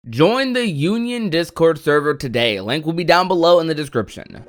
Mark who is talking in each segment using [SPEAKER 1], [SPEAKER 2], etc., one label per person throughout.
[SPEAKER 1] Join the Union Discord server today. Link will be down below in the description.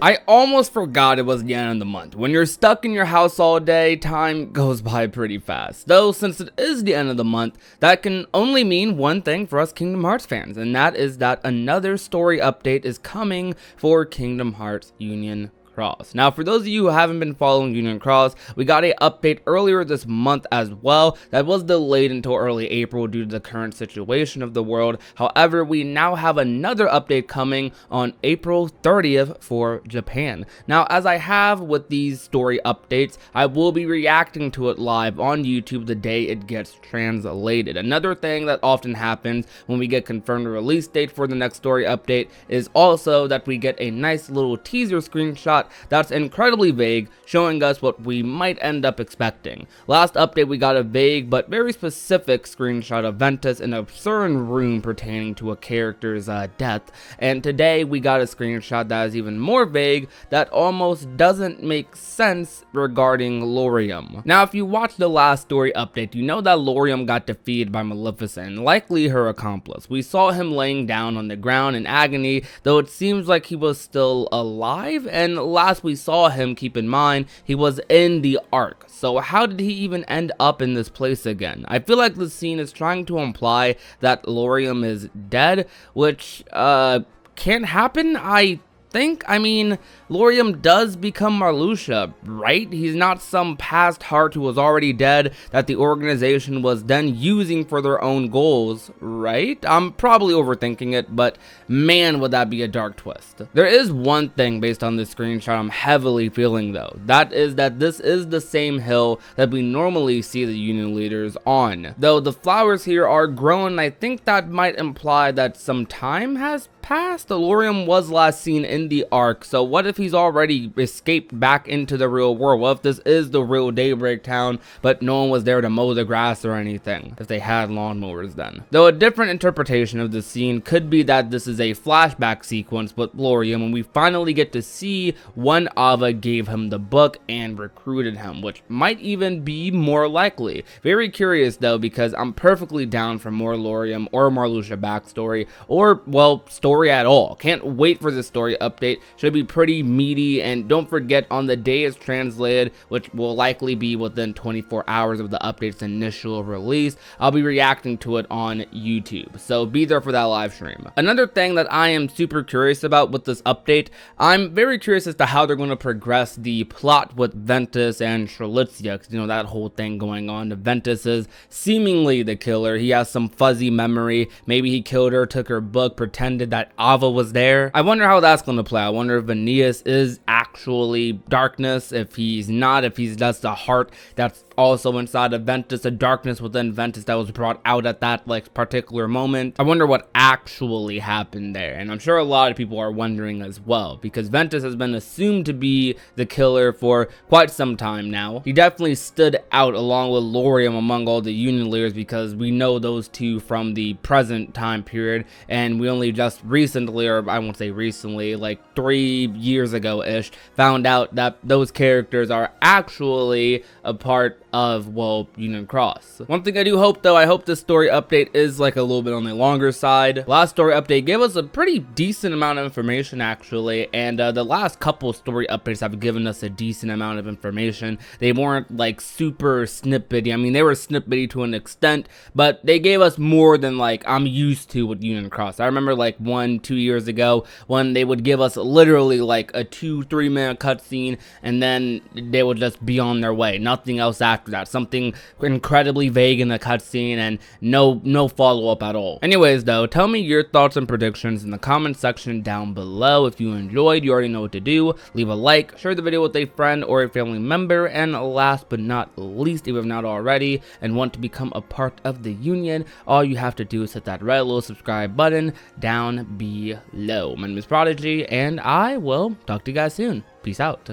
[SPEAKER 1] I almost forgot it was the end of the month. When you're stuck in your house all day, time goes by pretty fast. Though, since it is the end of the month, that can only mean one thing for us Kingdom Hearts fans, and that is that another story update is coming for Kingdom Hearts Union Cross. Now, for those of you who haven't been following Union Cross, we got an update earlier this month as well that was delayed until early April due to the current situation of the world. However, we now have another update coming on April 30th for Japan. Now, as I have with these story updates, I will be reacting to it live on YouTube the day it gets translated. Another thing that often happens when we get confirmed release date for the next story update is also that we get a nice little teaser screenshot that's incredibly vague, showing us what we might end up expecting. Last update we got a vague but very specific screenshot of Ventus in a certain room pertaining to a character's death, and today we got a screenshot that is even more vague that almost doesn't make sense regarding Lauriam. Now, if you watched the last story update, you know that Lauriam got defeated by Maleficent, and likely her accomplice. We saw him laying down on the ground in agony, though it seems like he was still alive, and last we saw him, keep in mind, he was in the Ark. So how did he even end up in this place again? I feel like the scene is trying to imply that Lauriam is dead, which can't happen, I think. I mean, Lauriam does become Marluxia, right? He's not some past heart who was already dead that the organization was then using for their own goals, right? I'm probably overthinking it, but man, would that be a dark twist. There is one thing based on this screenshot I'm heavily feeling though. That is that this is the same hill that we normally see the Union leaders on. Though the flowers here are grown, I think that might imply that some time has passed. Lauriam was last seen in the Ark, so what if he's already escaped back into the real world? What if this is the real Daybreak Town, but no one was there to mow the grass or anything, if they had lawnmowers then? Though a different interpretation of the scene could be that this is a flashback sequence with Lauriam, and we finally get to see when Ava gave him the book and recruited him, which might even be more likely. Very curious though, because I'm perfectly down for more Lauriam or Marluxia backstory, or, well, story at all. Can't wait for this story update. Should be pretty meaty, and don't forget, on the day it's translated, which will likely be within 24 hours of the update's initial release, I'll be reacting to it on YouTube, so be there for that live stream. Another thing that I am super curious about with this update, I'm very curious as to how they're going to progress the plot with Ventus and Strelitzia, because you know that whole thing going on. Ventus is seemingly the killer. He has some fuzzy memory. Maybe he killed her, took her book, pretended that Ava was there. I wonder how that's going to play. I wonder if Aeneas is actually darkness, if he's not, if he's just a heart that's also inside of Ventus, a darkness within Ventus that was brought out at that like particular moment. I wonder what actually happened there, and I'm sure a lot of people are wondering as well, because Ventus has been assumed to be the killer for quite some time now. He definitely stood out along with Lauriam among all the Union leaders, because we know those two from the present time period, and we only just recently, or I won't say recently, like 3 years ago-ish, found out that those characters are actually a part of, well, Union Cross. One thing I do hope though, I hope this story update is like a little bit on the longer side. Last story update gave us a pretty decent amount of information actually, and the last couple story updates have given us a decent amount of information. They weren't like super snippety. I mean, they were snippety to an extent, but they gave us more than like I'm used to with Union Cross. I remember like 1-2 years ago when they would give us literally like a 2-3 minute cutscene, and then they would just be on their way. Nothing else after that. Something incredibly vague in the cutscene and no follow-up at all. Anyways though, tell me your thoughts and predictions in the comment section down below. If you enjoyed, you already know what to do. Leave a like, share the video with a friend or a family member, and last but not least, if you have not already and want to become a part of the Union, all you have to do is hit that red little subscribe button down below. My name is Prodigy, and I will talk to you guys soon. Peace out.